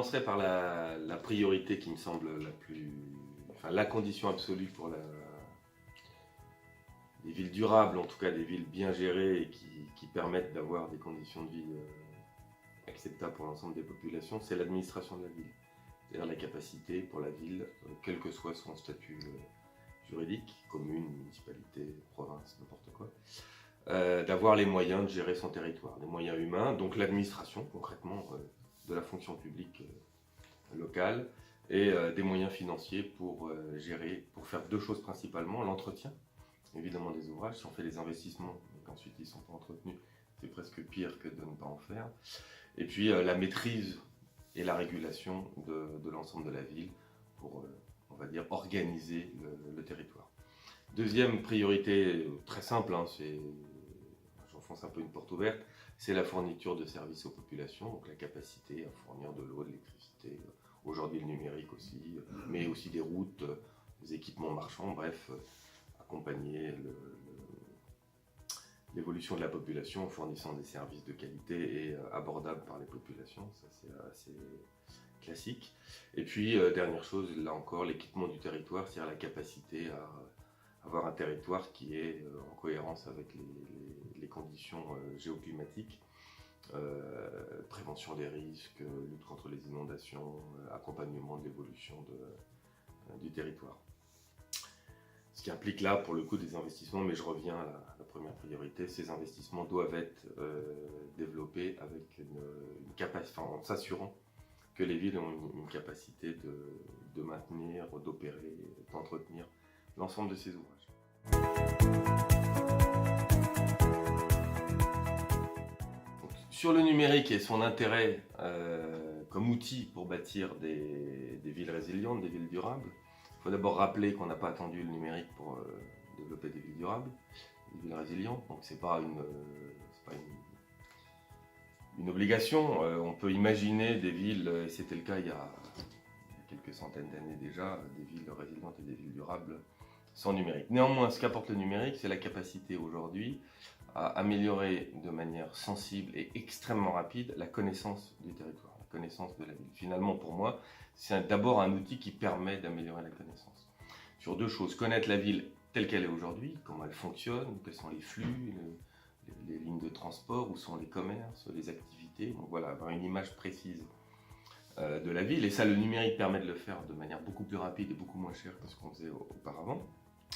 commencerai par la priorité qui me semble la condition absolue pour des villes durables, en tout cas des villes bien gérées et qui permettent d'avoir des conditions de vie acceptables pour l'ensemble des populations, c'est l'administration de la ville. C'est-à-dire la capacité pour la ville, quel que soit son statut juridique, commune, municipalité, province, n'importe quoi, d'avoir les moyens de gérer son territoire, les moyens humains, donc l'administration concrètement de la fonction publique locale et des moyens financiers pour gérer, pour faire deux choses principalement, l'entretien évidemment des ouvrages, si on fait des investissements et qu'ensuite ils ne sont pas entretenus, c'est presque pire que de ne pas en faire, et puis la maîtrise et la régulation de l'ensemble de la ville pour, on va dire, organiser le territoire. Deuxième priorité très simple, j'enfonce un peu une porte ouverte, c'est la fourniture de services aux populations, donc la capacité à fournir de l'eau, de l'électricité, aujourd'hui le numérique aussi, mais aussi des routes, des équipements marchands, bref, accompagner l'évolution de la population en fournissant des services de qualité et abordables par les populations, ça c'est assez classique. Et puis, dernière chose, là encore, l'équipement du territoire, c'est-à-dire la capacité à avoir un territoire qui est en cohérence avec les conditions géoclimatiques, prévention des risques, lutte contre les inondations, accompagnement de l'évolution du territoire. Ce qui implique là, pour le coup, des investissements, mais je reviens à la première priorité, ces investissements doivent être développés avec une capacité, en s'assurant que les villes ont une capacité de maintenir, d'opérer, d'entretenir l'ensemble de ces ouvrages. Donc, sur le numérique et son intérêt comme outil pour bâtir des villes résilientes, des villes durables, il faut d'abord rappeler qu'on n'a pas attendu le numérique pour développer des villes durables, des villes résilientes, donc c'est pas une obligation. On peut imaginer des villes, et c'était le cas il y a quelques centaines d'années déjà, des villes résilientes et des villes durables sans numérique. Néanmoins, ce qu'apporte le numérique, c'est la capacité aujourd'hui à améliorer de manière sensible et extrêmement rapide la connaissance du territoire, la connaissance de la ville. Finalement, pour moi, c'est d'abord un outil qui permet d'améliorer la connaissance. Sur deux choses, connaître la ville telle qu'elle est aujourd'hui, comment elle fonctionne, quels sont les flux, les lignes de transport, où sont les commerces, les activités. Donc voilà, avoir une image précise de la ville. Et ça, le numérique permet de le faire de manière beaucoup plus rapide et beaucoup moins chère que ce qu'on faisait auparavant,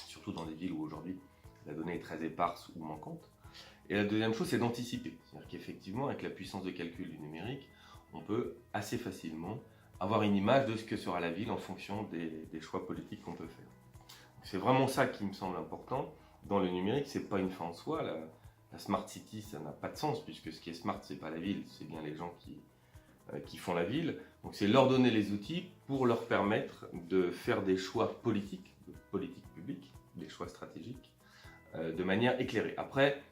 surtout dans des villes où aujourd'hui la donnée est très éparse ou manquante. Et la deuxième chose, c'est d'anticiper. C'est-à-dire qu'effectivement, avec la puissance de calcul du numérique, on peut assez facilement avoir une image de ce que sera la ville en fonction des choix politiques qu'on peut faire. C'est vraiment ça qui me semble important dans le numérique. C'est pas une fin en soi. La smart city, ça n'a pas de sens, puisque ce qui est smart, c'est pas la ville, c'est bien les gens qui font la ville. Donc c'est leur donner les outils pour leur permettre de faire des choix politiques, de politique publique, des choix stratégiques, de manière éclairée. Après,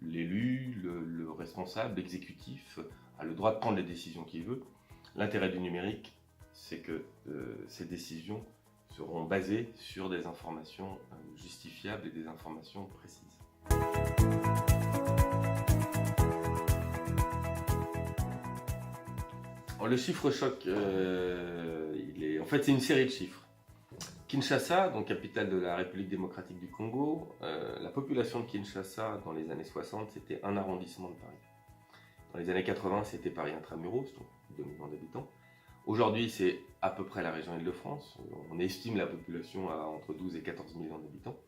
l'élu, le responsable, l'exécutif a le droit de prendre les décisions qu'il veut. L'intérêt du numérique, c'est que ces décisions seront basées sur des informations justifiables et des informations précises. Alors, le chiffre choc, en fait, c'est une série de chiffres. Kinshasa, donc capitale de la République démocratique du Congo, la population de Kinshasa dans les années 60, c'était un arrondissement de Paris. Dans les années 80, c'était Paris intramuros, donc 2 millions d'habitants. Aujourd'hui, c'est à peu près la région Île-de-France. On estime la population à entre 12 et 14 millions d'habitants.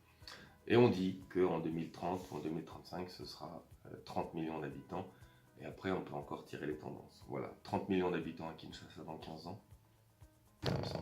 Et on dit qu'en 2030 ou en 2035, ce sera 30 millions d'habitants. Et après, on peut encore tirer les tendances. Voilà, 30 millions d'habitants à Kinshasa dans 15 ans. Ça me semble